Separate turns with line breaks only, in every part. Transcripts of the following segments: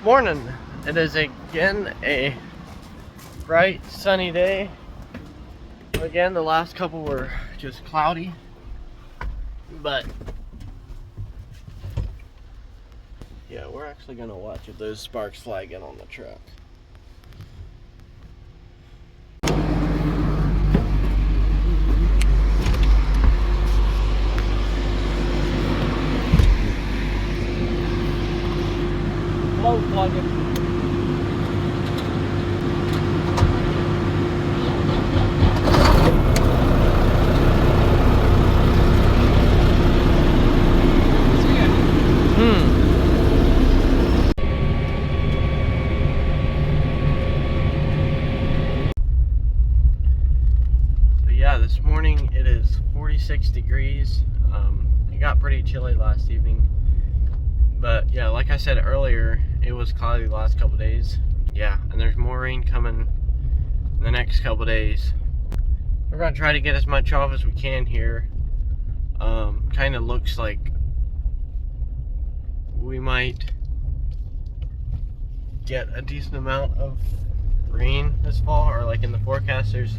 Morning. It is again a bright sunny day. Again, the last couple were just cloudy, but yeah, we're actually gonna watch if those sparks fly again on the truck. Low plugging. Yeah, this morning it is 46 degrees. It got pretty chilly last evening, but yeah, like I said earlier, it was cloudy the last couple days. Yeah, and there's more rain coming in the next couple days. We're gonna try to get as much off as we can here. Kind of looks like we might get a decent amount of rain this fall, or like in the forecast there's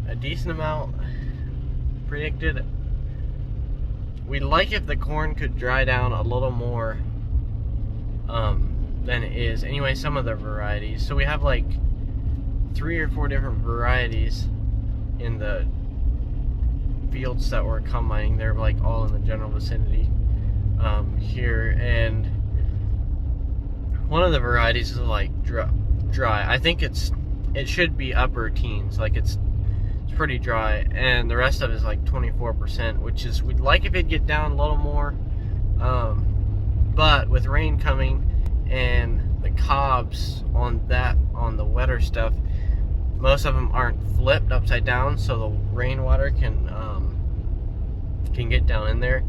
a decent amount predicted. We'd like if the corn could dry down a little more than it is. Anyway, some of the varieties. So we have like 3 or 4 different varieties in the fields that we're combining. They're like all in the general vicinity here, and one of the varieties is like dry. I think it should be upper teens, like it's pretty dry, and the rest of it is like 24%, which is, we'd like if it'd get down a little more, but with rain coming and the cobs on the wetter stuff, most of them aren't flipped upside down, so the rainwater can get down in there.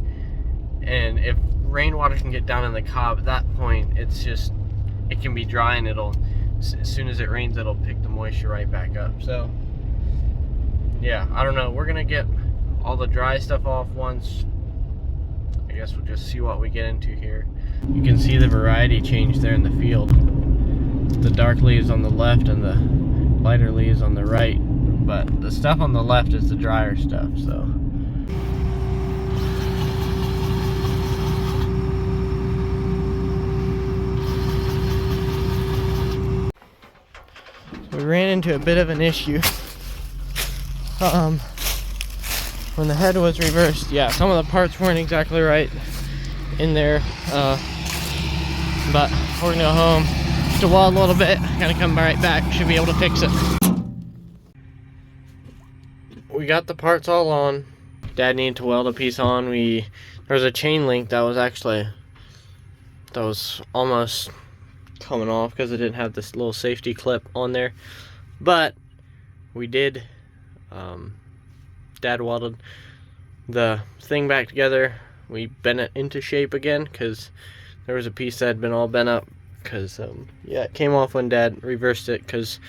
And if rainwater can get down in the cob, at that point it can be dry, and as soon as it rains, it'll pick the moisture right back up. So yeah, I don't know. We're gonna get all the dry stuff off once. I guess we'll just see what we get into here. You can see the variety change there in the field. The dark leaves on the left and the lighter leaves on the right. But the stuff on the left is the drier stuff, so. We ran into a bit of an issue. When the head was reversed, yeah, some of the parts weren't exactly right in there, but we're gonna go home, just a while a little bit, gonna come right back, should be able to fix it. We got the parts all on. Dad needed to weld a piece on. There was a chain link that was almost coming off because it didn't have this little safety clip on there, but we did. Dad welded the thing back together. We bent it into shape again because there was a piece that had been all bent up because yeah, it came off when Dad reversed it because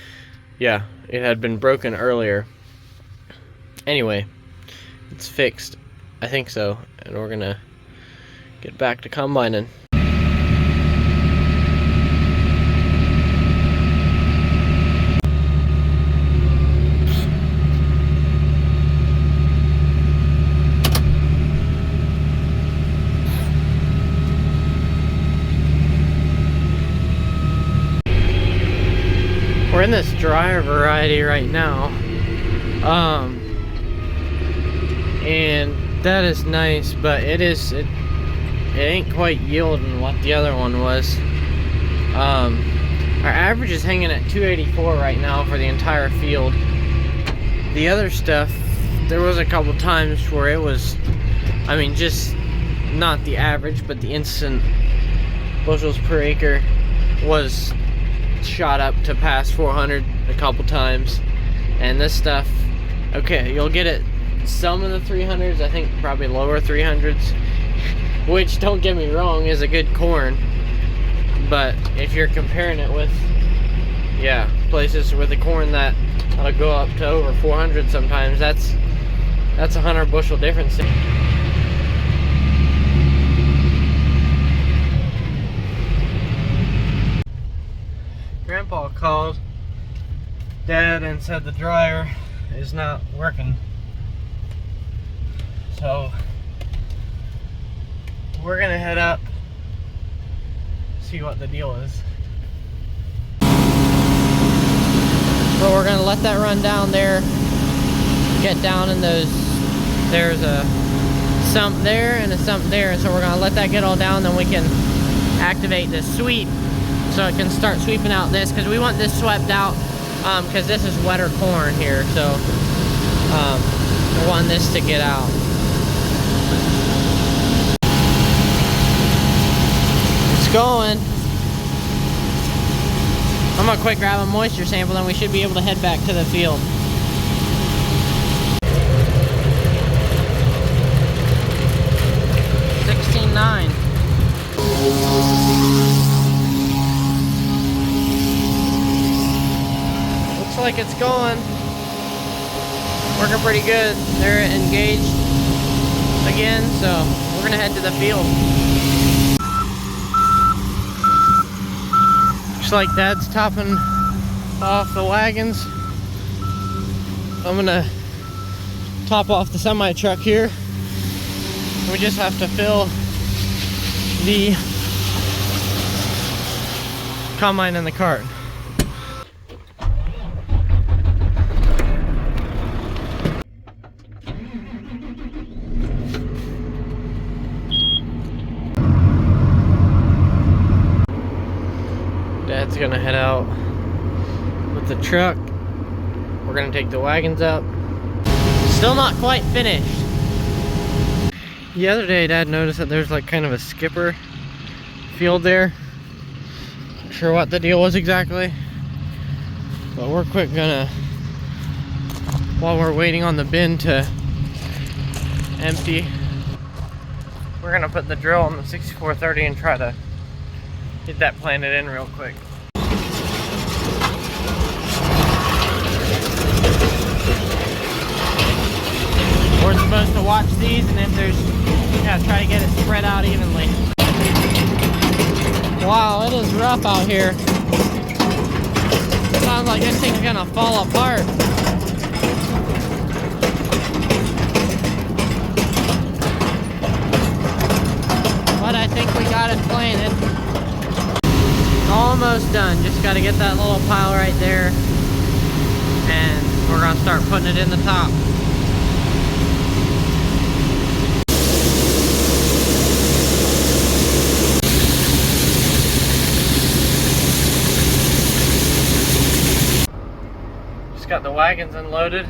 yeah, it had been broken earlier. Anyway, it's fixed, I think so, and we're gonna get back to combining. We're in this drier variety right now, and that is nice, but it ain't quite yielding what the other one was. Our average is hanging at 284 right now for the entire field. The other stuff, there was a couple times where it was, I mean, just not the average, but the instant bushels per acre was shot up to past 400 a couple times. And this stuff, okay, you'll get it some of the 300s, I think probably lower 300s, which, don't get me wrong, is a good corn, but if you're comparing it with, yeah, places with the corn that'll go up to over 400 sometimes, that's 100 bushel difference. Grandpa called Dad and said the dryer is not working. So we're gonna head up, see what the deal is. So we're gonna let that run down there, get down in those, there's a sump there and a sump there, and so we're gonna let that get all down, then we can activate the sweep so it can start sweeping out this, because we want this swept out because this is wetter corn here, so we want this to get out. It's going. I'm gonna quick grab a moisture sample, and we should be able to head back to the field. $16.9. Looks like it's going. Working pretty good. They're engaged again, so we're gonna head to the field. Looks like Dad's topping off the wagons. I'm gonna top off the semi truck here. We just have to fill the combine in the cart. Dad's gonna head out with the truck. We're gonna take the wagons up. Still not quite finished. The other day, Dad noticed that there's like kind of a skipper field there. Not sure what the deal was exactly, but we're quick gonna, while we're waiting on the bin to empty, we're gonna put the drill on the 6430 and try to get that planted in real quick. We're supposed to watch these, and if there's, try to get it spread out evenly. Wow, it is rough out here. Sounds like this thing's gonna fall apart. But I think we got it planted. Almost done. Just gotta get that little pile right there, and we're gonna start putting it in the top. Got the wagons unloaded.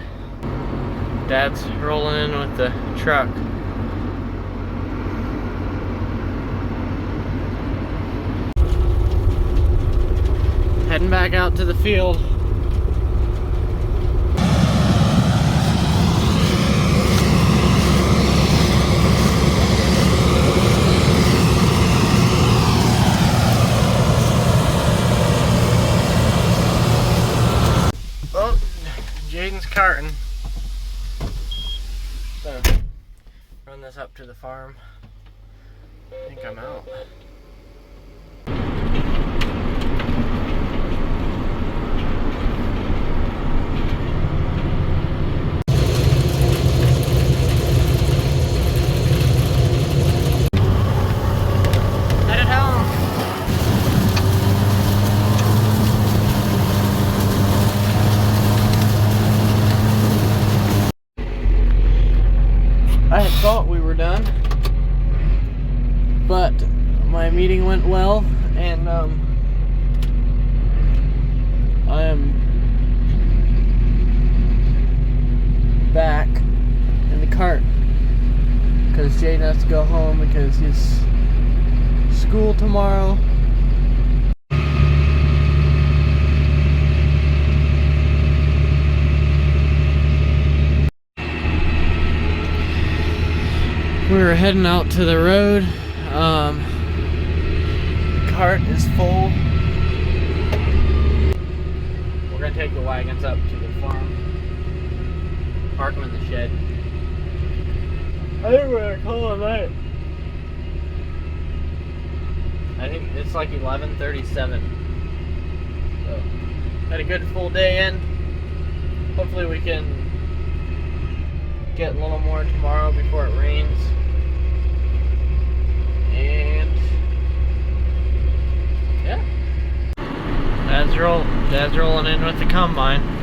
Dad's rolling in with the truck. Heading back out to the field. Jaden's carting. So, run this up to the farm. I think I'm out. Headed home. I had thought we were done, but my meeting went well, and I am back in the cart because Jaden has to go home because his school tomorrow. We were heading out to the road. The cart is full. We're gonna take the wagons up to the farm, park them in the shed. I think we're gonna call it a night. I think it's like 11:37. So, had a good full day in. Hopefully we can get a little more tomorrow before it rains. And yeah, Dad's rolling in with the combine.